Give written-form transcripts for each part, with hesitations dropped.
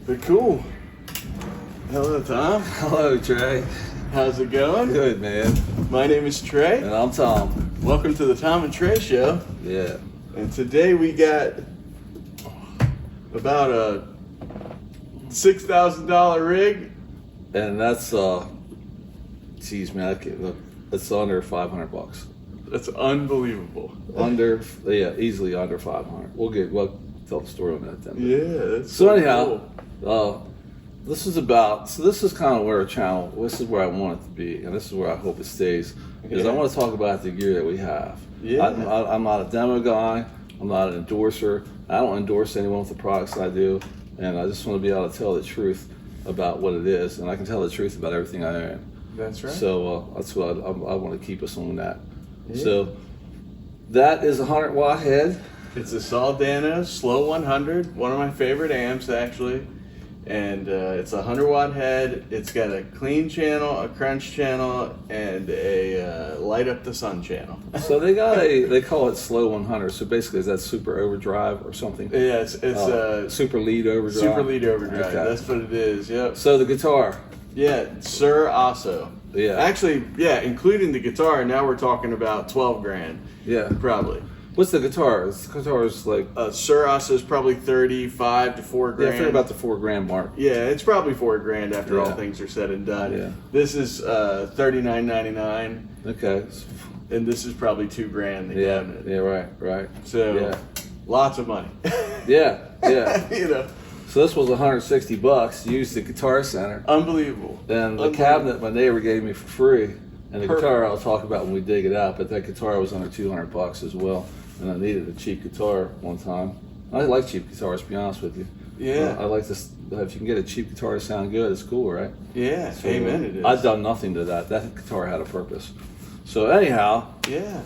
But cool. Hello, Tom. Hello, Trey. How's it going? Good, man. My name is Trey. And I'm Tom. Welcome to the Tom and Trey Show. Yeah. And today we got about a $6,000 rig. And that's, geez, man, it's under 500 bucks. That's unbelievable. Easily under 500. We'll tell the story in a minute then. Yeah, that's So anyhow, cool. this is kind of where our channel, this is where I want it to be, and this is where I hope it stays, because Yeah. I want to talk about the gear that we have. Yeah. I'm not a demo guy, I'm not an endorser, I don't endorse anyone with the products I do, and I just want to be able to tell the truth about what it is, and I can tell the truth about everything I own. That's right. So that's what I want to keep us on that. Yeah. So that is a 100-watt head. It's a Soldano Slow 100, one of my favorite amps actually. And it's a 100-watt head. It's got a clean channel, a crunch channel, and a light up the sun channel. So they call it Slow 100. So basically, is that super overdrive or something? Yeah, it's super lead overdrive. super lead overdrive. Okay. That's what it is. Yep. So the guitar. Yeah, Sir Aso. Yeah. Actually, yeah, including the guitar. Now we're talking about 12 grand. Yeah. Probably. What's the guitar? The guitar is like. Sir Aso is probably 35 to 4 Yeah, grand. I figure about the 4 grand mark. Yeah, it's probably 4 grand after all Yeah. things are said and done. Yeah. This is $39.99, Okay. and this is probably 2 grand. The Yeah. cabinet. Yeah. Right. So Yeah. lots of money. Yeah. You know, So this was 160 bucks. Used the Guitar Center. unbelievable. And the Unbelievable. cabinet my neighbor gave me for free, and the Perfect. guitar I'll talk about when we dig it out. But that guitar was under 200 bucks as well, and I needed a cheap guitar one time. I like cheap guitars, to be honest with you. Yeah. I like this. If you can get a cheap guitar to sound good, it's cool, right? Yeah, So, amen. It is. I've done nothing to that. That guitar had a purpose. So anyhow, Yeah,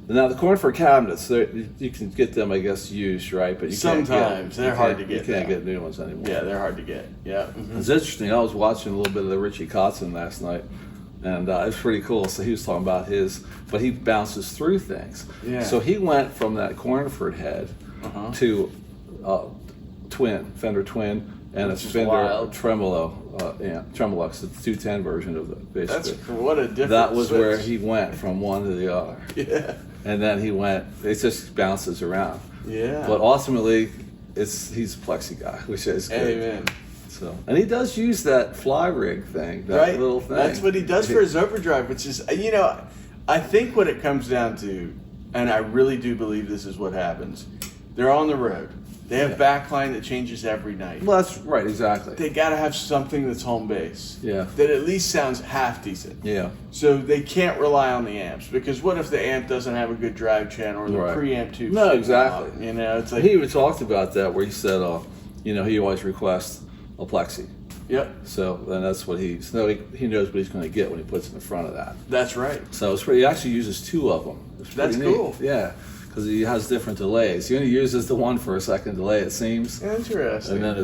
now the Cornford cabinets, you can get them, I guess, used, right? But you Sometimes. can't They're hard to get You can't now. get new ones anymore. yeah, they're hard to get. Yeah. Mhm. It's interesting. I was watching a little bit of the Richie Kotzen last night, and it's pretty cool. So he was talking about his, but he bounces through things. Yeah. So he went from that Cornford head Uh-huh. to Fender Twin, and Which a is Fender wild. Tremolo, Tremolux, the 210 version of it, That's basically. what a difference. That was where he went from one to the other, Yeah. and then he went. It just bounces around. Yeah. But ultimately, he's a plexi guy, which is good. Amen. So, and he does use that fly rig thing, that Right. little thing. That's what he does for his overdrive, which is, you know, I think what it comes down to, and I really do believe this is what happens. They're on the road. They have backline that changes every night. Well, that's right, exactly. They got to have something that's home base. Yeah. That at least sounds half decent. Yeah, So they can't rely on the amps, because what if the amp doesn't have a good drive channel, or the Right. preamp tube? No, exactly. You know, it's like, he even talked about that, where he said, he always requests a plexi. yep, So then that's what he knows what he's going to get when he puts it in front of that. that's right. So it's pretty. He actually uses 2 of them. It's pretty That's neat. cool. Yeah, because he has different delays. He only uses the one for a second delay, it seems. Interesting. And then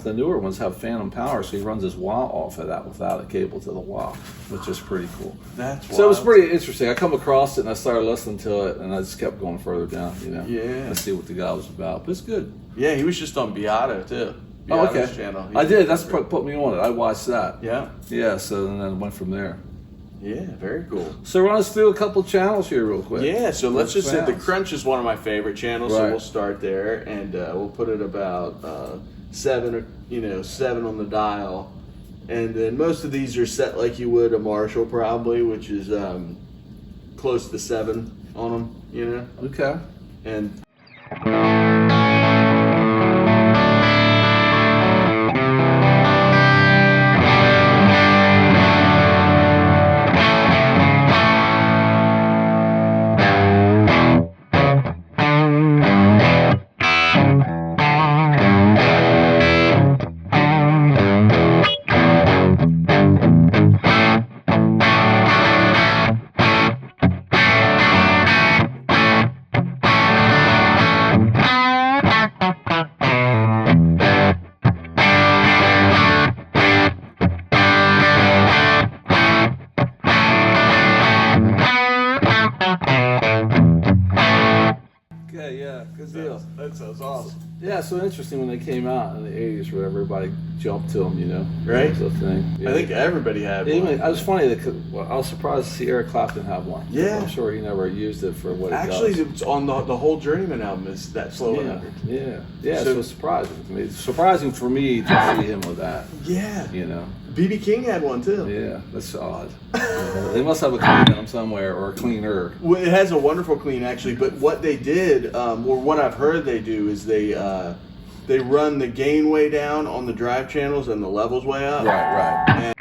the newer ones have phantom power, so he runs his wah off of that without a cable to the wah, which is pretty cool. That's So it was wild. pretty interesting. I come across it and I started listening to it, and I just kept going further down, Yeah. to see what the guy was about. But it's good. Yeah, he was just on Beato too. Oh, okay. Beato's channel. I did. That's put me on it. I watched that. Yeah. Yeah. So and then went from there. Yeah, very cool. So run us through a couple channels here, real quick. Yeah, so let's just say the Sounds. Crunch is one of my favorite channels, so Right. we'll start there, and we'll put it about 7 on the dial, and then most of these are set like you would a Marshall probably, which is close to 7 on them, Okay. and Okay. Yeah. Good deal. that sounds awesome. Yeah, so interesting when they came out in the '80s, where everybody jumped to them, you know. Right. That was a thing. Yeah. I think everybody had Even, one. I was funny that well, I was surprised to see Eric Clapton have one. Yeah. I'm sure he never used it for what Actually, it does. it's on the whole Journeyman album is that slow Yeah, 100. yeah. So- So it's surprising to me. It's surprising for me to see him with that. Yeah. You know. BB King had one too. Yeah, that's odd. They must have a clean one somewhere or a cleaner. Well, it has a wonderful clean actually, but what they did, or what I've heard they do, is they run the gain way down on the drive channels and the levels way up. Right.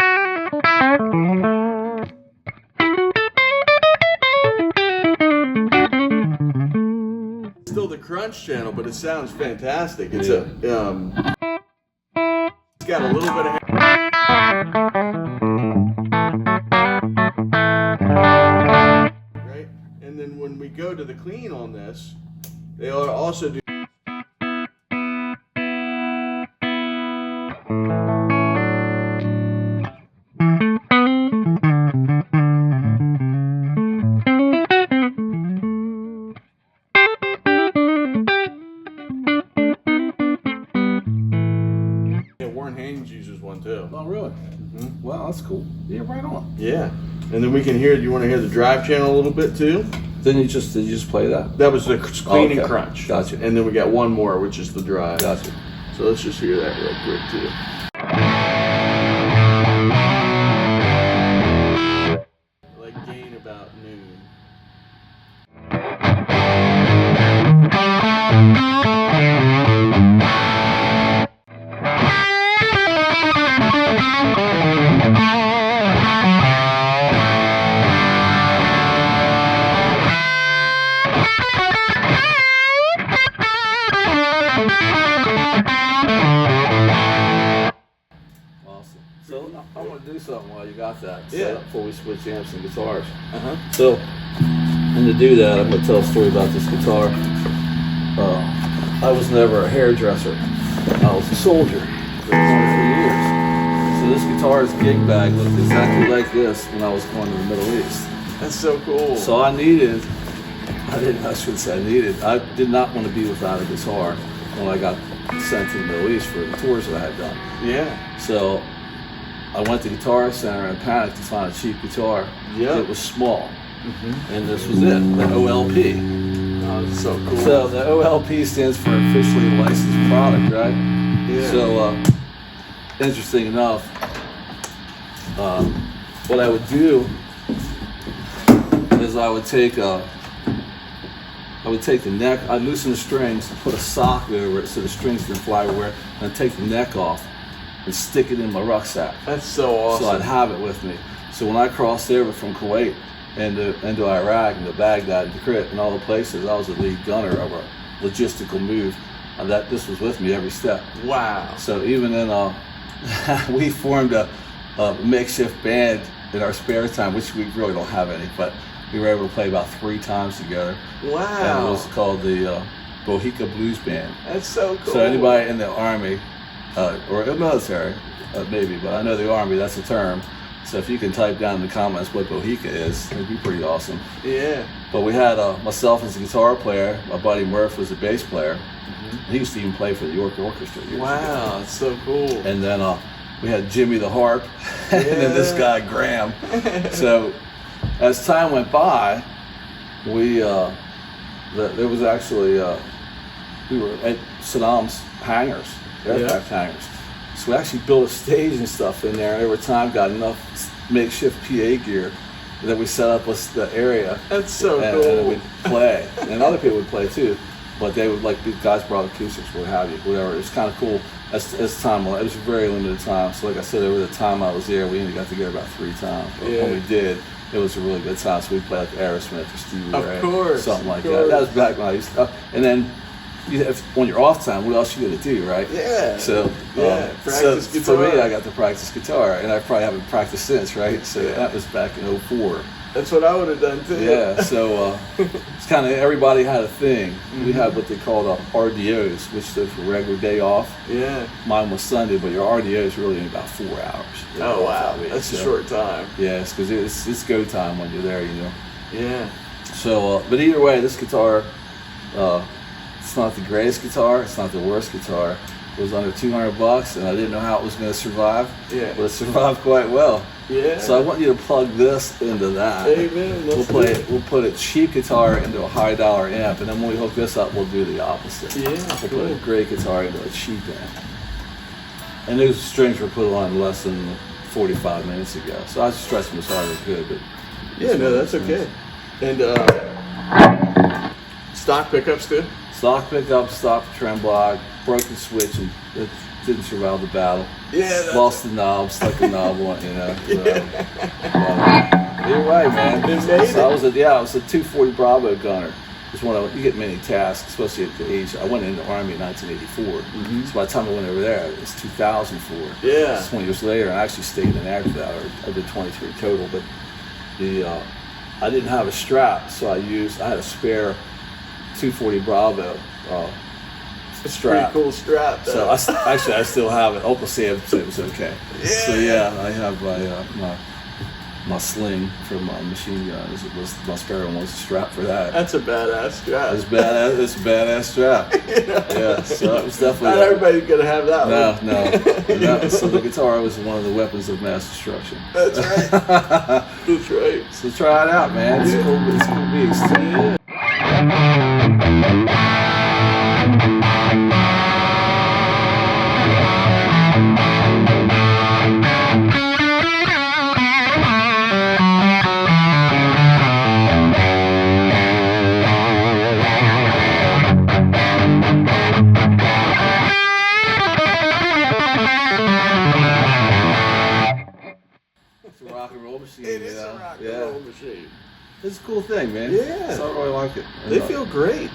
Still the crunch channel, but it sounds fantastic. It's Yeah. it's got a little bit of right, and then when we go to the clean on this, they also do. Yeah, Warren Haynes uses one too. Oh, really? Wow, that's cool. Yeah, right on. Yeah, and then we can hear. Do you want to hear the drive channel a little bit too? Did you just play that? That was the clean and Okay. crunch. Gotcha. And then we got one more, which is the drive. Gotcha. So let's just hear that real quick too. Like gain about noon. Awesome. So I'm gonna do something while you got that. Yeah. Set up before we switch amps and guitars. Uh-huh. So, and to do that, I'm gonna tell a story about this guitar. I was never a hairdresser. I was a soldier for 23 years. So this guitar's gig bag looked exactly like this when I was going to the Middle East. That's so cool. So I did not want to be without a guitar when I got sent to the Middle East for the tours that I had done. yeah. So I went to Guitar Center and panicked to find a cheap guitar. Yeah. It was small. And this was it, the OLP. Oh, that's so cool. So the OLP stands for officially licensed product, right? Yeah. So interesting enough, what I would do is I would take the neck, I'd loosen the strings, put a sock over it so the strings didn't fly everywhere, and I'd take the neck off and stick it in my rucksack. That's so awesome. So I'd have it with me. So when I crossed over from Kuwait into Iraq and to Baghdad and to Tikrit and all the places, I was the lead gunner of a logistical move. And this was with me every step. Wow. So even in we formed a makeshift band in our spare time, which we really don't have any, but we were able to play about 3 times together. Wow. And it was called the Bohica Blues Band. That's so cool. So anybody in the Army or the military, maybe, but I know the Army, that's a term. So if you can type down in the comments what Bohica is, it'd be pretty awesome. Yeah. But we had myself as a guitar player, my buddy Murph was a bass player. He used to even play for the York Orchestra years ago. Wow, that's so cool. And then we had Jimmy the harp, and then this guy Graham. So as time went by, there was actually we were at Saddam's hangars, aircraft hangars. So we actually built a stage and stuff in there, and over time got enough makeshift PA gear that we set up with the area. That's so and, cool. And we'd play, and other people would play too. But they would the guys brought acoustics, what have you, whatever. It was kind of cool. As time, it was a very limited time. So like I said, over the time I was there, we only got together about 3 times. But when we did, it was a really good time. So we played like Aerosmith or Stevie Ray, course, something like of that. That was course. back when I used to. And then on your off time, what else you gonna do, right? Yeah. So practice so guitar. for me, I got to practice guitar, and I probably haven't practiced since, right? So that was back in '04. That's what I would have done too. Yeah, so it's kind of everybody had a thing. We had what they called RDOs, which stood for regular day off. Yeah. Mine was Sunday, but your RDO is really only about 4 hours. Oh wow, I mean, that's a so- short time. Yes, because it's go time when you're there, you know. Yeah. So, but either way, this guitar, It's not the greatest guitar. It's not the worst guitar. It was under $200, and I didn't know how it was going to survive. Yeah. But it survived quite well. Yeah. So I want you to plug this into that. Amen. We'll play it. We'll put a cheap guitar into a high dollar amp, and then when we hook this up, we'll do the opposite. Yeah, We'll cool. put a great guitar into a cheap amp. And those strings were put on less than 45 minutes ago, so I was stressing as hard as I could. But Yeah, no, that's okay. And stock pickups too? stock pickup, stock trem block, broken switch, and it didn't survive the battle. Yeah. That's Lost the knob, stuck the knob on, you know. So, either way, man. It made So I was a 240 Bravo gunner. It's one of, you get many tasks, especially at the age. I went in the Army in 1984. So by the time I went over there, it was 2004. Yeah. It's 20 years later, and I actually stayed in after that. I did 23 total, but I didn't have a strap, so I had a spare 240 Bravo It's a strap. pretty cool strap. So I still have it. Uncle Sam said it was okay. Yeah. So yeah, I have my sling for my machine gun. It was my spare one was a strap for that. That's a badass strap. It's badass. It's a badass strap. Yeah. So it was Not definitely. everybody's gonna have that one. No. So the guitar was one of the weapons of mass destruction. That's right. That's right. So try it out, man. It's cool. It's cool beast. It's a rock and roll machine. It you is know? a rock and Yeah. roll machine. It's a cool thing, man. Yeah. So I really like it. They feel great.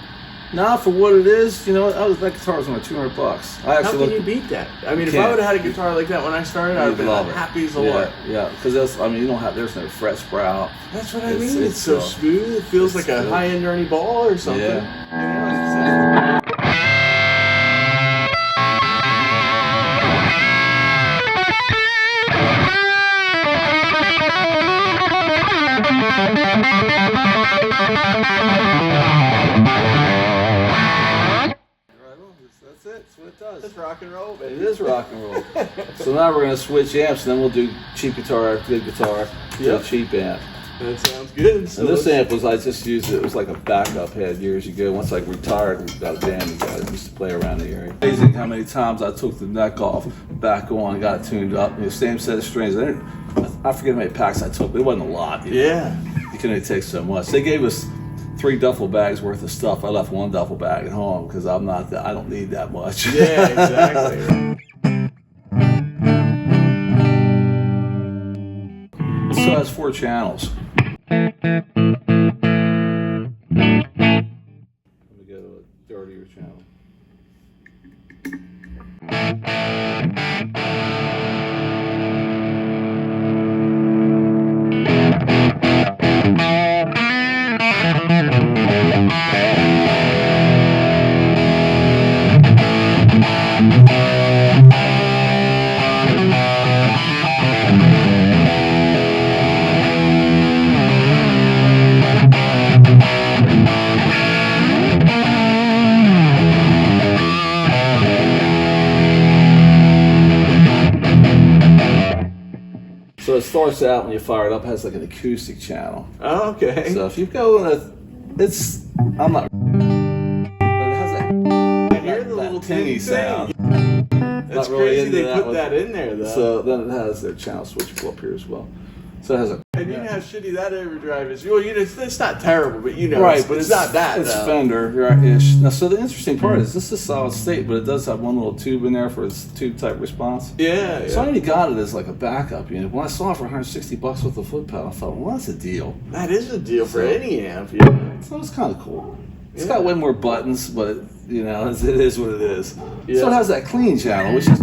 Nah, for what it is, you know, that guitar was only $200. I How actually can you looked. beat that? I mean, if Can't. I would have had a guitar like that when I started, I'd have been love it. happy as a Yeah, lark. yeah, because you don't have. There's no fret sprout. That's what I It's- mean. It's so it's, smooth. It feels it's like a good. high-end Ernie Ball or something. Yeah. You know, it's- That's it. That's what it does. That's rock and roll, baby. It is rock and roll. So now we're gonna switch amps, and then we'll do cheap guitar, good guitar, to Yep. a cheap amp. That sounds good. So And this amp was, I just used it. It was like a backup head years ago. Once I retired, we got a band together. We used to play around the area. Amazing how many times I took the neck off, back on, got it tuned up. You know, same set of strings. I forget how many packs I took, but it wasn't a lot. You know? Yeah. You can only take so much. They gave us 3 duffel bags worth of stuff. I left 1 duffel bag at home because I don't need that much. Yeah, exactly. So it has 4 channels. Let me go to a dirtier channel. So it starts out when you fire it up, it has like an acoustic channel. Oh, okay. So if you go in I'm not, but it has that, I hear the little tinny ting sound. That's Not really crazy into they that put one. that in there, though. So then it has their channel switchable up here as well. So it has a and you know how shitty that overdrive is. Well, you know, it's not terrible, but you know, right, it's, but it's not that. It's though. Fender, right-ish. Now, so the interesting part is this is solid state, but it does have one little tube in there for its tube type response. Yeah, So I yeah. only got it as like a backup unit. When I saw it for $160 with the foot pedal, I thought, well, that's a deal. That is a deal for So- any amp. Yeah. So it's kind of cool. It's Yeah. got way more buttons, but you know, it is what it is. Yeah. So it has that clean channel, which is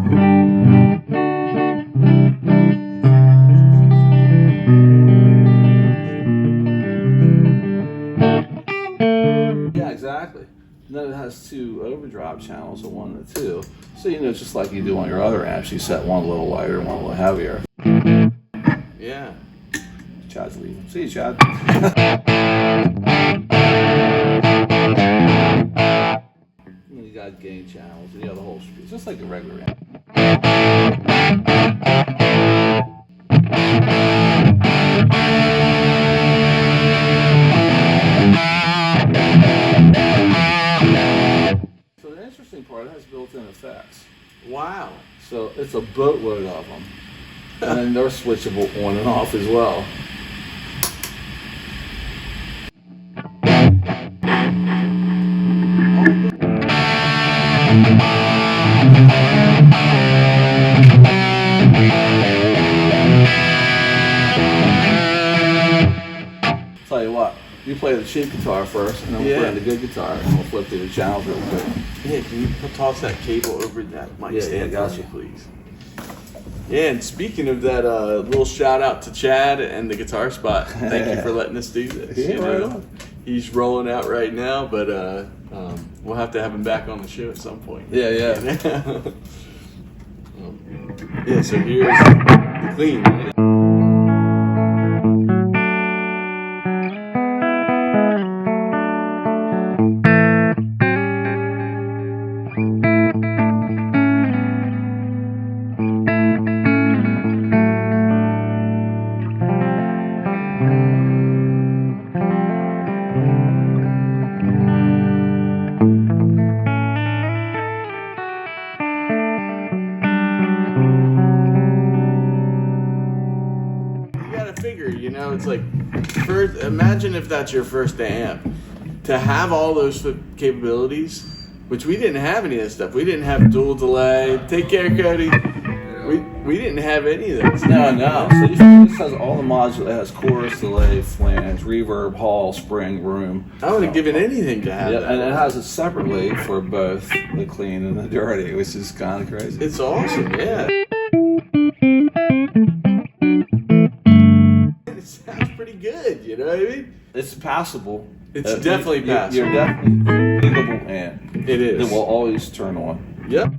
yeah, exactly. And then it has 2 overdrive channels, a 1 and a 2. So you know, just like you do on your other amps, you set one a little lighter, one a little heavier. Yeah. Chad's leaving. See you, Chad. add gain channels, and the whole spiel, just like a regular amp. So the interesting part, it has built-in effects. Wow. So it's a boatload of them. And then they're switchable on and off as well. Tell you what, you play the cheap guitar first, and then we'll play the good guitar, and we'll flip through the channels real quick. Yeah, can you toss that cable over that mic stand, gotcha. please? Yeah, and speaking of that, little shout out to Chad and the Guitar Spot. Thank you for letting us do this. Yeah, you right know. on. He's rolling out right now, but we'll have to have him back on the show at some point. Yeah. Yeah, so here's the clean. Right? You know, it's like, first, imagine if that's your first amp. To have all those capabilities, which we didn't have any of this stuff. We didn't have dual delay. Take care, Cody. We didn't have any of those. No. So this has all the modules. It has chorus, delay, flange, reverb, hall, spring, room. I would have given anything to have Yeah, that. and it has it separately for both the clean and the dirty, which is kind of crazy. It's awesome, yeah. It sounds pretty good, you know what I mean? It's passable. It's definitely passable. You're definitely pingable amp. It is. It will always turn on. Yep.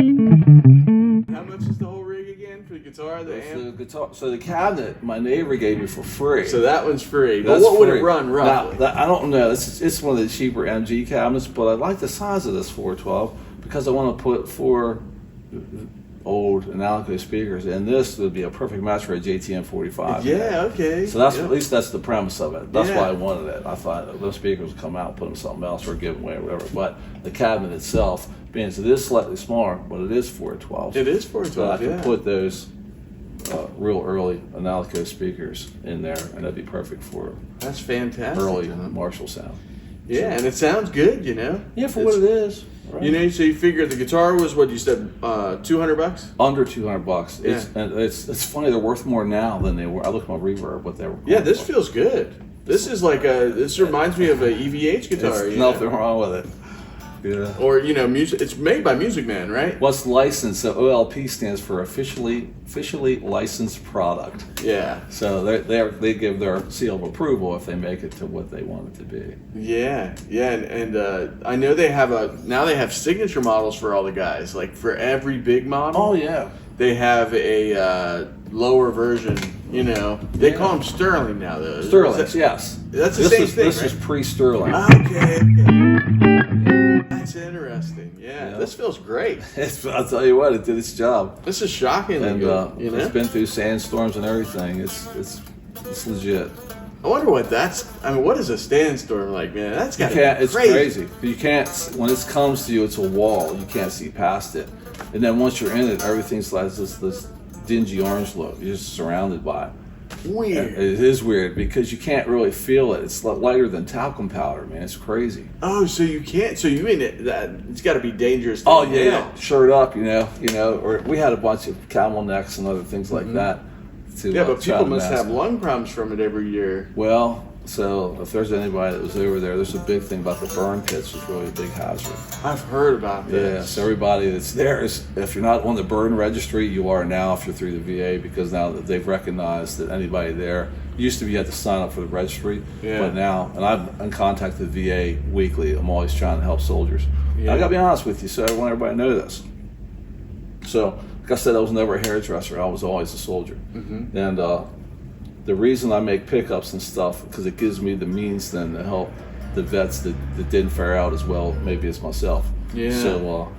How much is the whole rig again for the guitar, the It's amp? the guitar. So the cabinet, my neighbor gave me for free. So that one's free. But That's what would free. it run roughly? Now, I don't know. It's one of the cheaper MG cabinets, but I like the size of this 412 because I want to put 4 old Analico speakers, and this would be a perfect match for a JTM 45. Yeah, okay. So that's Yep. at least that's the premise of it. That's Yeah. why I wanted it. I thought those speakers would come out, put them something else, or give them away, or whatever. But the cabinet itself, being so it is slightly smaller, but it is 412. It is So I 412, could yeah. put those real early Analico speakers in there, and that'd be perfect for That's fantastic. early John. Marshall sound. Yeah, and it sounds good, you know? Yeah, for It's- what it is. Right. You know, so you figure the guitar was what you said, $200? Under $200. Yeah. It's funny. They're worth more now than they were. I looked at my reverb, what they were. Yeah, going this for. feels good. This is like this reminds me of a EVH guitar. There's you know? nothing wrong with it. Yeah. Or, you know, music. It's made by Music Man, right? What's licensed? So OLP stands for officially licensed product. Yeah. So they give their seal of approval if they make it to what they want it to be. Yeah, and I know they have signature models for all the guys. Like for every big model, Oh yeah. they have a lower version. You know, they call them Sterling now, though. Sterling's, yes. That's the This same is, thing, This right? is pre-Sterling. Okay. That's interesting. Yeah, Yeah. this feels great. I'll tell you what, it did its job. This is shockingly And good. You know, it's been through sandstorms and everything. It's legit. I wonder what that's. I mean, what is a sandstorm like, man? That's got to be It's crazy. You can't, when it comes to you, it's a wall. You can't see past it. And then once you're in it, everything's like this dingy orange look. You're just surrounded by it. Weird. It is weird because you can't really feel it. It's lighter than talcum powder, man. It's crazy. Oh, so you can't. So you mean that it's got to be dangerous. To Oh inhale. yeah, shirt up, you know. Or we had a bunch of camel necks and other things like that. Yeah, but try people to must mask have it. lung problems from it every year. Well, so if there's anybody that was over there's a big thing about the burn pits. Is really a big hazard. I've heard about Yeah, this. so everybody that's there is, if you're not on the burn registry, you are now if you're through the VA, because now that they've recognized that anybody there, used to be you had to sign up for the registry, Yeah. but now, and I'm in contact with the VA weekly, I'm always trying to help soldiers. Yeah. I gotta be honest with you, so I want everybody to know this. So, like I said, I was never a hairdresser. I was always a soldier. Mm-hmm. And the reason I make pickups and stuff, because it gives me the means then to help the vets that didn't fare out as well, maybe as myself. Yeah. So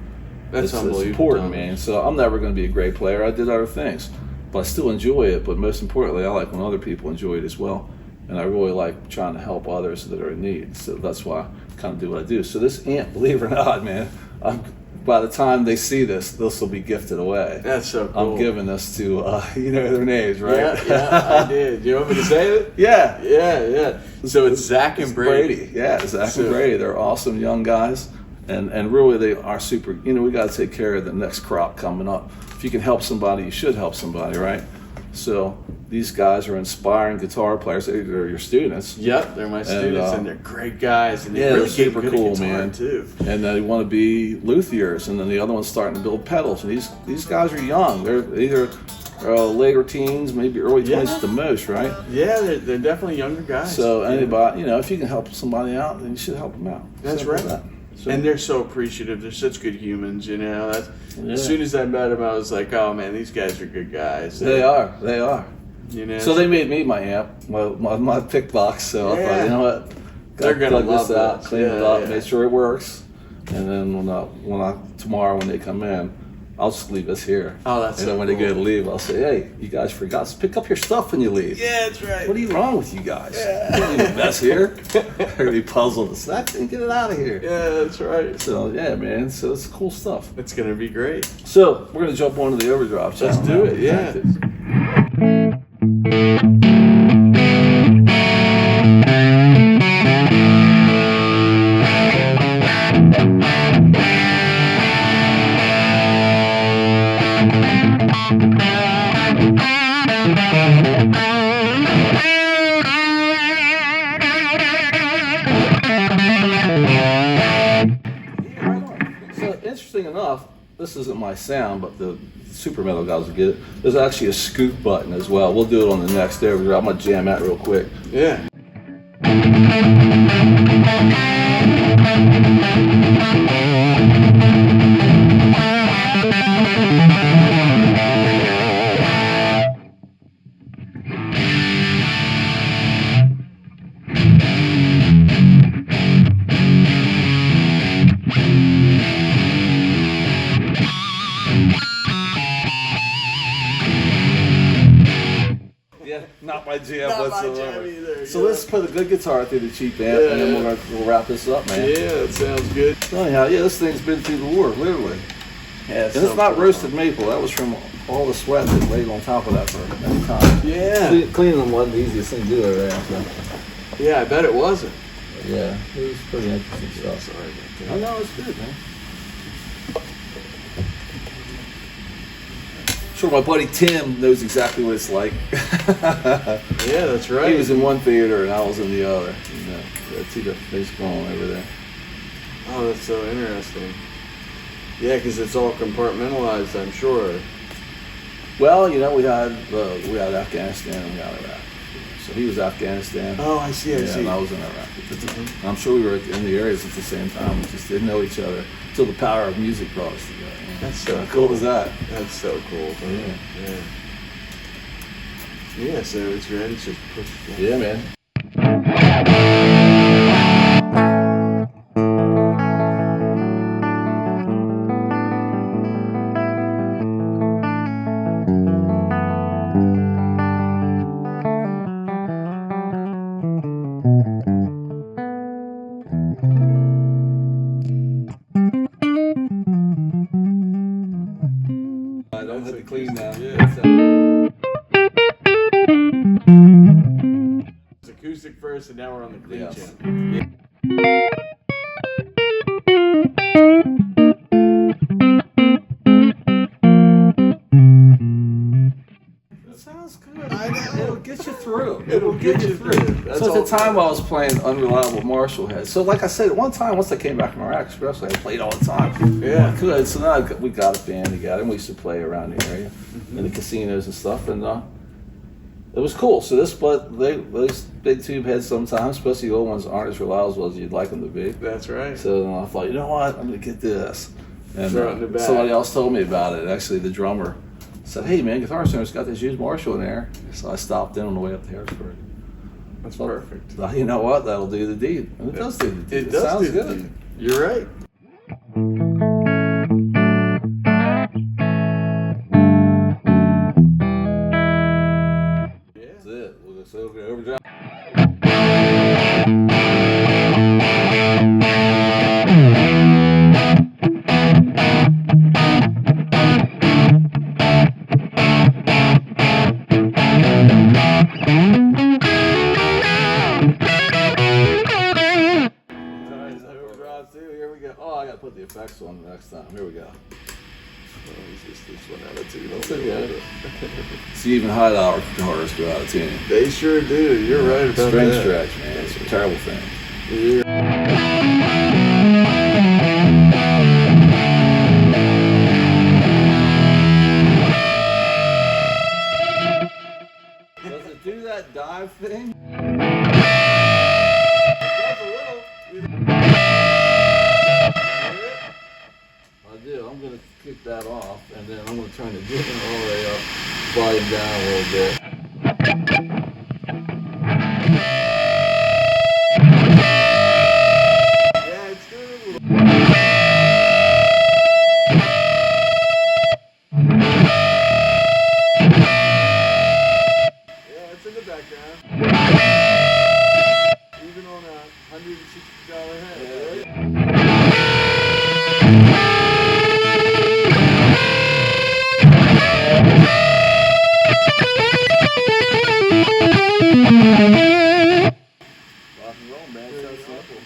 That's it's unbelievable. important, man. So I'm never going to be a great player. I did other things, but I still enjoy it. But most importantly, I like when other people enjoy it as well. And I really like trying to help others that are in need. So that's why I kind of do what I do. So this amp, believe it or not, man, by the time they see this will be gifted away. That's so cool. I'm giving this to, you know their names, right? Yeah, I did. Do you want me to say it? Yeah. Yeah. So it's Zach and Brady. Yeah, Zach and Brady. They're awesome young guys. And really they are super, we got to take care of the next crop coming up. If you can help somebody, you should help somebody, right? So these guys are inspiring guitar players. They're your students. Yep, they're my students, and they're great guys, and they're Yeah, really they're super good at cool, guitar, man. too. And they want to be luthiers, and then the other one's starting to build pedals. And these guys are young. They're either later teens, maybe early 20s at the most, right? Yeah, they're definitely younger guys. So anybody, if you can help somebody out, then you should help them out. That's Simple right. as that. So, And they're so appreciative. They're such good humans, That's, Yeah. As soon as I met them, I was like, oh, man, these guys are good guys. they are. So they made me my amp, my pick box. So I thought, you know what, They're gonna plug love this out, this. clean it Yeah, up, yeah. make sure it works, and then tomorrow when they come in, I'll just leave this here. Oh, that's and so then when they cool. go to leave, I'll say, hey, you guys forgot to pick up your stuff when you leave. Yeah, that's right. What are you wrong with you guys? You don't leave a mess here. They're gonna be puzzled. Zach, get it out of here. Yeah, that's right. So yeah, man. So it's cool stuff. It's going to be great. So we're gonna jump onto the overdrive. Let's channel do now. it, yeah. Practice. So interesting enough, this isn't my sound, but the super metal guys will get it. There's actually a scoop button as well. We'll do it on the next overdrive. I'm gonna jam that real quick. Yeah. Yeah, not my jam Not my whatsoever. jam either, So yeah. let's put a good guitar through the cheap amp, and then we'll wrap this up, man. Yeah, that sounds good. So anyhow, yeah, this thing's been through the war, literally. Yeah, And it's not roasted maple. That was from all the sweat that laid on top of that for that time. Yeah. Cleaning them wasn't the easiest thing to do over there. So. Yeah, I bet it wasn't. Yeah, it was pretty interesting stuff. Sorry about that. I know, it's good, man. Sure, my buddy Tim knows exactly what it's like. Yeah, that's right. He was in one theater and I was in the other. That's either face going over there. Oh, that's so interesting. Yeah, because it's all compartmentalized, I'm sure. Well, we had Afghanistan and we had Iraq. So he was Afghanistan. Oh, I see, I see. And I was in Iraq at the time. I'm sure we were in the areas at the same time. We just didn't know each other until the power of music brought us together. That's so How cool is that? That's so cool. Yeah. Yeah, so it's ready to push. Yeah, man. I don't have to clean now. It's acoustic first, and now we're on the clean Yes. channel. That sounds good. I know. It'll get you through. It'll get you through. That's So all. at the time I was playing Unreliable Marshall heads. So like I said, at one time, once I came back from Iraq, especially, I played all the time. Yeah. Good. So now we got a band together, and we used to play around the area, in the casinos and stuff, and it was cool. So those big tube heads sometimes, especially the old ones, aren't as reliable as you'd like them to be. That's right. So then I thought, you know what, I'm gonna get this. And Throw it in the back. somebody else told me about it. Actually, the drummer said, "Hey man, Guitar Center's got this used Marshall in there." So I stopped in on the way up to Harrisburg. That's perfect. Thought, you know what? That'll do the deed. And it does do the deed. It does sounds do the good. deed. You're right. That's it. We'll just overdrive. Overdrive too. Here we go. Oh, I gotta put the effects on next time. Here we go. This one out of tune. That's okay. See, even high dollar guitars go out of tune. They sure do. You're right about String that. stretch, man. It's a terrible thing. Yeah. Does it do that dive thing? I do. I'm going to kick that off, and then I'm going to turn the gain all the way up, volume down a little bit. Yeah, it's doing a little. Yeah, it's in the background. Even on a $160 head, right? Rock and roll, man. It's that simple.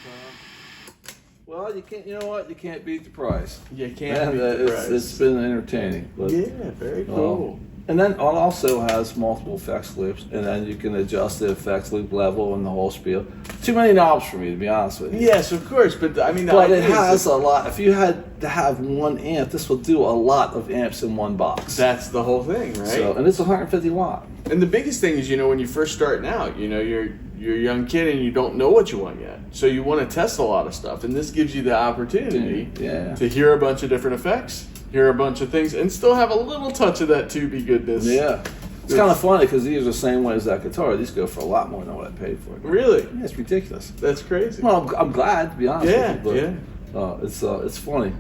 Well, you can't. You know what? You can't beat the price. You can't And beat the price. it's been entertaining. But, Yeah, very cool. and then it also has multiple effects loops, and then you can adjust the effects loop level and the whole spiel. Too many knobs for me, to be honest with you. Yes, of course, but I mean, the But it idea is has that a lot. If you had to have one amp, this will do a lot of amps in one box. that's the whole thing, right? So, and it's 150 watt. And the biggest thing is, when you're first starting out, you're a young kid and you don't know what you want yet. So you want to test a lot of stuff, and this gives you the opportunity Yeah. to hear a bunch of different effects, hear a bunch of things, and still have a little touch of that tubey goodness. Yeah. It's kind of funny because these are the same way as that guitar. These go for a lot more than what I paid for it. Really? Yeah, it's ridiculous. That's crazy. Well, I'm glad, to be honest Yeah, with you. But, it's funny.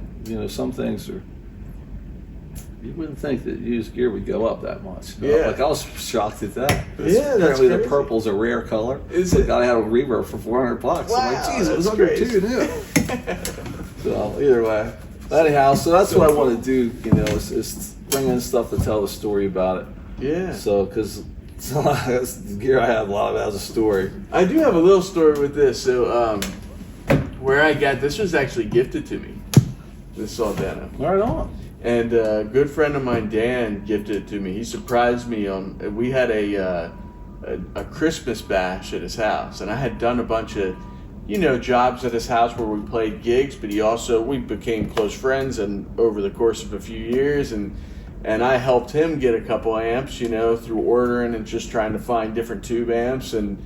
Some things are. You wouldn't think that used gear would go up that much. Yeah. Like I was shocked at that. Yeah, that's Apparently the crazy. purple's a rare color. Is The it? guy had a reverb for $400. I'm Wow, like, geez, it was that's under crazy. 2 new. So either way. Anyhow, so that's what I want to do. Is bring in stuff to tell the story about it. Yeah. So because the gear I have, a lot of it has a story. I do have a little story with this. So, where I got this was actually gifted to me. This Soldano. Right on. And a good friend of mine, Dan, gifted it to me. He surprised me on. We had a Christmas bash at his house, and I had done a bunch of, jobs at his house where we played gigs. But we became close friends, and over the course of a few years, and I helped him get a couple amps, through ordering and just trying to find different tube amps, and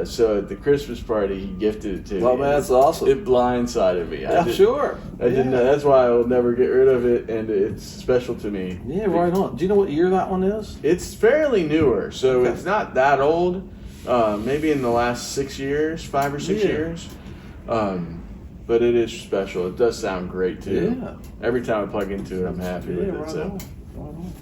so at the Christmas party, he gifted it to me. Oh man, that's awesome. It blindsided me. Yeah, sure. I didn't know. That's why I will never get rid of it, and it's special to me. Yeah, right on. Do you know what year that one is? It's fairly newer, so Okay. it's not that old. Maybe in the last 6 years, 5 or 6 Yeah. years. But it is special. It does sound great too. Yeah. Every time I plug into it, I'm happy with it. Right So on. Right on.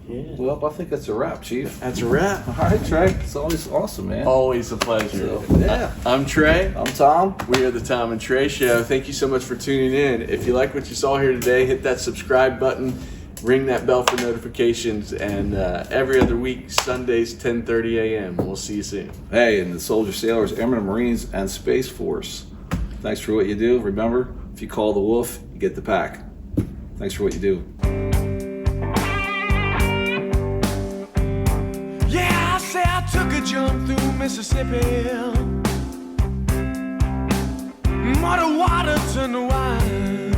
yeah, Well, I think that's a wrap, Chief. that's a wrap. All right, Trey. It's always awesome, man. Always a pleasure. So, yeah. I'm Trey. I'm Tom. We are the Tom and Trey Show. Thank you so much for tuning in. If you like what you saw here today, hit that subscribe button, ring that bell for notifications, and every other week, Sundays, 10:30 a.m. We'll see you soon. Hey, and the Soldier Sailors, Airmen, Marines, and Space Force. Thanks for what you do. Remember, if you call the wolf, you get the pack. Thanks for what you do. Yeah, I say I took a jump through Mississippi. Muddy water turned to wine.